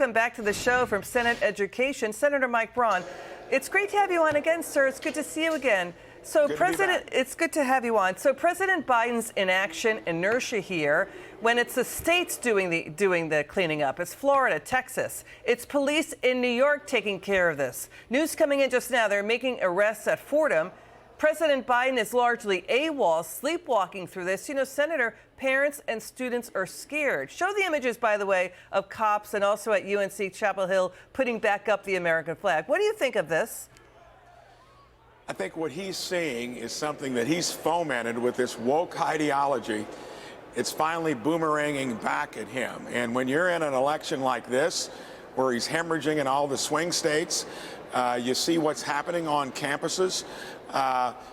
welcome back to the show from Senate Education, Senator Mike Braun. It's great to have you on again, sir. It's good to see you again. So, it's good to have you on. So, President Biden's inaction, inertia here, when it's the states doing the cleaning up. It's Florida, Texas. It's police in New York taking care of this. News coming in just now. They're making arrests at Fordham. President Biden is largely AWOL, sleepwalking through this. You know, Senator, parents and students are scared. Show the images, by the way, of cops and also at UNC Chapel Hill putting back up the American flag. What do you think of this? I think what he's seeing is something that he's fomented with this woke ideology. It's finally boomeranging back at him. And when you're in an election like this, where he's hemorrhaging in all the swing states, you see what's happening on campuses.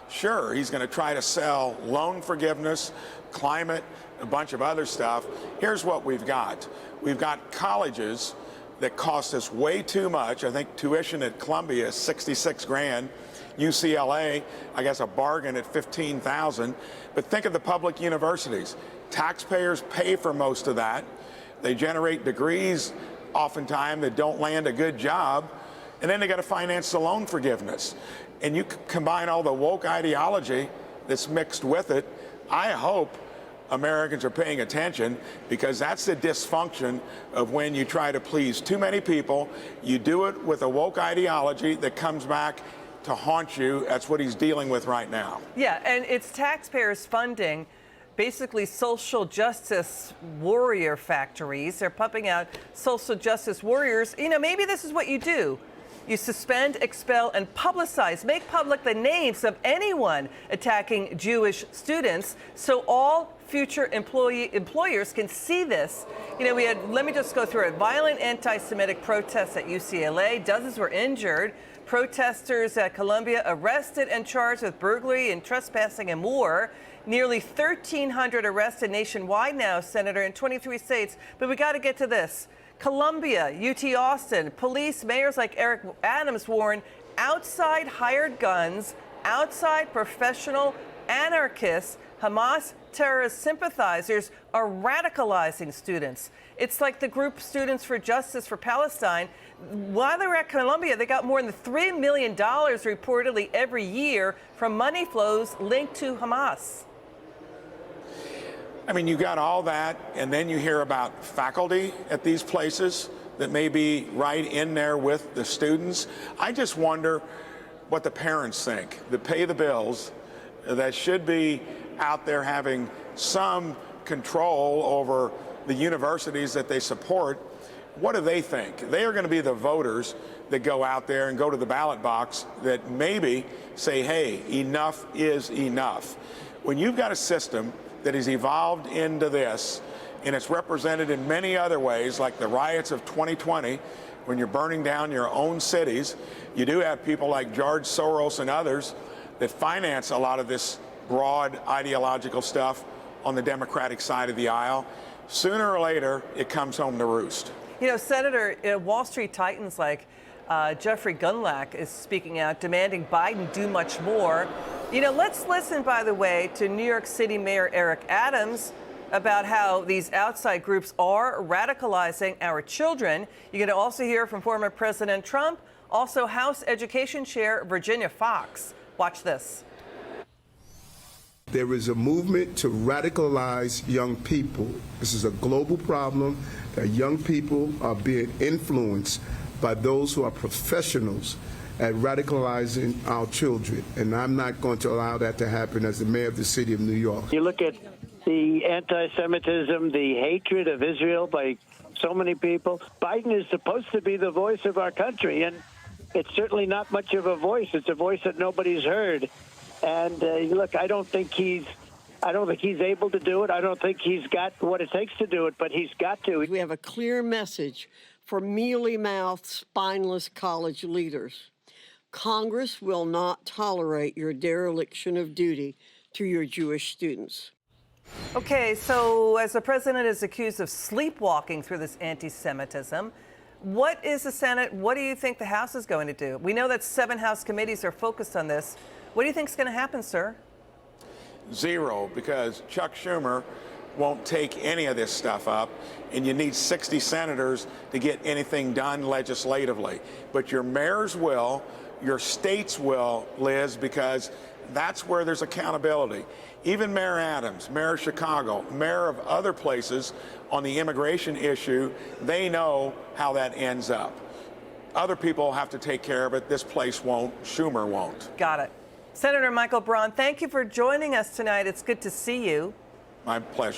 Sure, he's going to try to sell loan forgiveness, climate, a bunch of other stuff. Here's what we've got. We've got colleges that cost us way too much. I think tuition at Columbia is 66 grand. UCLA, I guess a bargain at 15,000. But think of the public universities. Taxpayers pay for most of that. They generate degrees oftentimes that don't land a good job. And then they got to finance the loan forgiveness. And you combine all the woke ideology that's mixed with it. I hope Americans are paying attention, because that's the dysfunction of when you try to please too many people. You do it with a woke ideology that comes back to haunt you. That's what he's dealing with right now. Yeah, and it's taxpayers funding basically social justice warrior factories. They're pumping out social justice warriors. You know, maybe this is what you do. You suspend, expel, and publicize. Make public the names of anyone attacking Jewish students, so all future employers can see this. You know, let me just go through it. Violent anti-Semitic protests at UCLA. Dozens were injured. Protesters at Columbia arrested and charged with burglary and trespassing and more. Nearly 1,300 arrested nationwide now, Senator, in 23 states. But we got to get to this. Columbia, UT Austin, police, mayors like Eric Adams warn outside hired guns, outside professional anarchists, Hamas terrorist sympathizers are radicalizing students. It's like the group Students for Justice for Palestine. While they were at Columbia, they got more than $3 million reportedly every year from money flows linked to Hamas. I mean, you got all that, and then you hear about faculty at these places that may be right in there with the students. I just wonder what the parents think that pay the bills, that should be out there having some control over the universities that they support. What do they think? They are going to be the voters that go out there and go to the ballot box that maybe say, hey, enough is enough. When you've got a system that has evolved into this, and it's represented in many other ways, like the riots of 2020, when you're burning down your own cities, you do have people like George Soros and others that finance a lot of this broad ideological stuff on the Democratic side of the aisle. Sooner or later, it comes home to roost. You know, Senator, Wall Street titans like Jeffrey Gundlach is speaking out, demanding Biden do much more. You know, let's listen, by the way, to New York City Mayor Eric Adams about how these outside groups are radicalizing our children. You're going to also hear from former President Trump, also House Education Chair Virginia Foxx. Watch this. There is a movement to radicalize young people. This is a global problem, that young people are being influenced by those who are professionals at radicalizing our children. And I'm not going to allow that to happen as the mayor of the city of New York. You look at the anti-Semitism, the hatred of Israel by so many people. Biden is supposed to be the voice of our country, and it's certainly not much of a voice. It's a voice that nobody's heard. And look, I don't think he's able to do it. I don't think he's got what it takes to do it, but he's got to. We have a clear message for mealy-mouthed, spineless college leaders. Congress will not tolerate your dereliction of duty to your Jewish students. Okay, so as the president is accused of sleepwalking through this anti-Semitism, what is the Senate, what do you think the House is going to do? We know that 7 House committees are focused on this. What do you think is going to happen, sir? Zero, because Chuck Schumer won't take any of this stuff up, and you need 60 senators to get anything done legislatively. But your mayors will, your states will, Liz, because that's where there's accountability. Even Mayor Adams, Mayor of Chicago, Mayor of other places on the immigration issue, they know how that ends up. Other people have to take care of it. This place won't. Schumer won't. Got it. Senator Michael Braun, thank you for joining us tonight. It's good to see you. My pleasure.